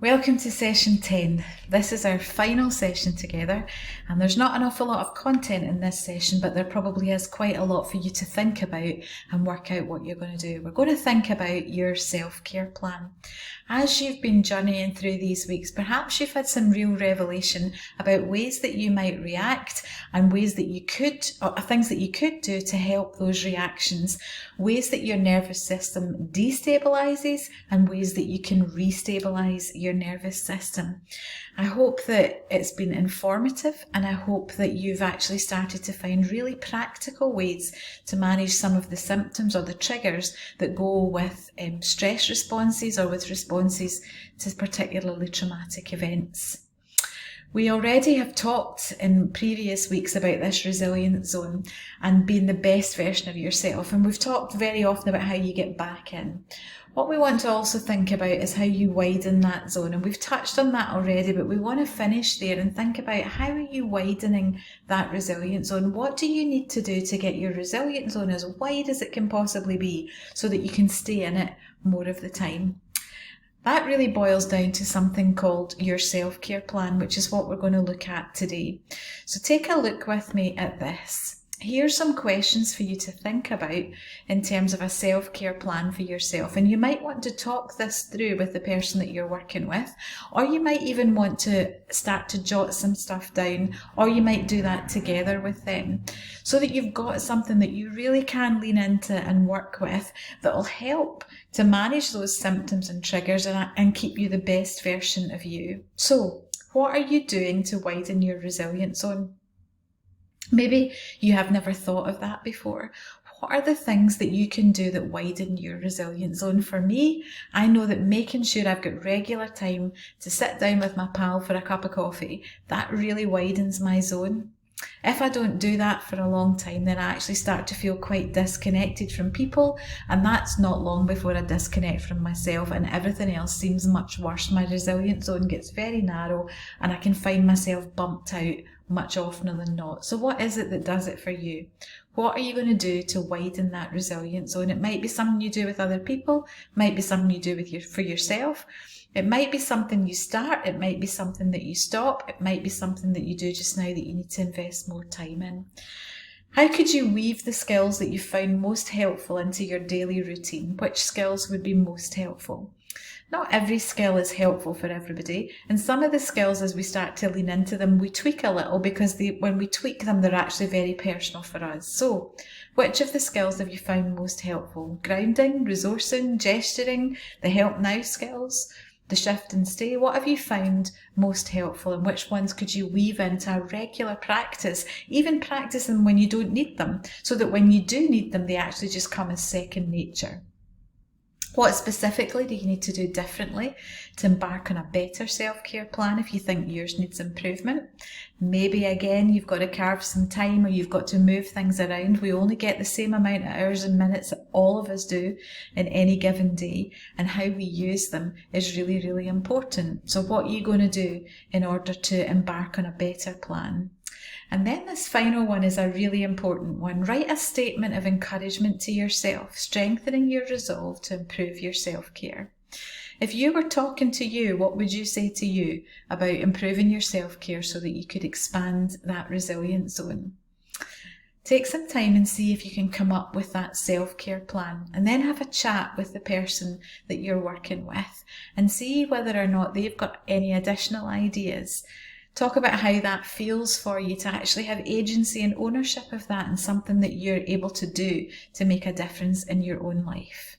Welcome to session 10. This is our final session together, and there's not an awful lot of content in this session, but there probably is quite a lot for you to think about and work out what you're going to do. We're going to think about your self-care plan. As you've been journeying through these weeks, perhaps you've had some real revelation about ways that you might react and ways that you could, or things that you could do to help those reactions, ways that your nervous system destabilizes and ways that you can restabilize your nervous system. I hope that it's been informative, and I hope that you've actually started to find really practical ways to manage some of the symptoms or the triggers that go with stress responses or with responses to particularly traumatic events. We already have talked in previous weeks about this resilient zone and being the best version of yourself, and we've talked very often about how you get back in. What we want to also think about is how you widen that zone, and we've touched on that already, but we want to finish there and think about how are you widening that resilient zone. What do you need to do to get your resilient zone as wide as it can possibly be so that you can stay in it more of the time? That really boils down to something called your self-care plan, which is what we're going to look at today. So take a look with me at this. Here's some questions for you to think about in terms of a self-care plan for yourself. And you might want to talk this through with the person that you're working with, or you might even want to start to jot some stuff down, or you might do that together with them so that you've got something that you really can lean into and work with that will help to manage those symptoms and triggers and keep you the best version of you. So, what are you doing to widen your resilient zone? Maybe you have never thought of that before. What are the things that you can do that widen your resilient zone? For me, I know that making sure I've got regular time to sit down with my pal for a cup of coffee, that really widens my zone. If I don't do that for a long time, then I actually start to feel quite disconnected from people, and that's not long before I disconnect from myself and everything else seems much worse. My resilient zone gets very narrow and I can find myself bumped out much oftener than not. So what is it that does it for you? What are you going to do to widen that resilient zone? It might be something you do with other people, might be something you do for yourself. It might be something you start, it might be something that you stop, it might be something that you do just now that you need to invest more time in. How could you weave the skills that you found most helpful into your daily routine? Which skills would be most helpful? Not every skill is helpful for everybody, and some of the skills, as we start to lean into them, we tweak a little because when we tweak them, they're actually very personal for us. So, which of the skills have you found most helpful? Grounding, resourcing, gesturing, the help now skills, the shift and stay? What have you found most helpful, and which ones could you weave into a regular practice, even practice them when you don't need them, so that when you do need them, they actually just come as second nature? What specifically do you need to do differently to embark on a better self-care plan if you think yours needs improvement? Maybe again you've got to carve some time, or you've got to move things around. We only get the same amount of hours and minutes that all of us do in any given day, and how we use them is really, really important. So what are you going to do in order to embark on a better plan? And then this final one is a really important one. Write a statement of encouragement to yourself, strengthening your resolve to improve your self-care. If you were talking to you, what would you say to you about improving your self-care so that you could expand that resilient zone? Take some time and see if you can come up with that self-care plan, and then have a chat with the person that you're working with and see whether or not they've got any additional ideas. Talk about how that feels for you to actually have agency and ownership of that, and something that you're able to do to make a difference in your own life.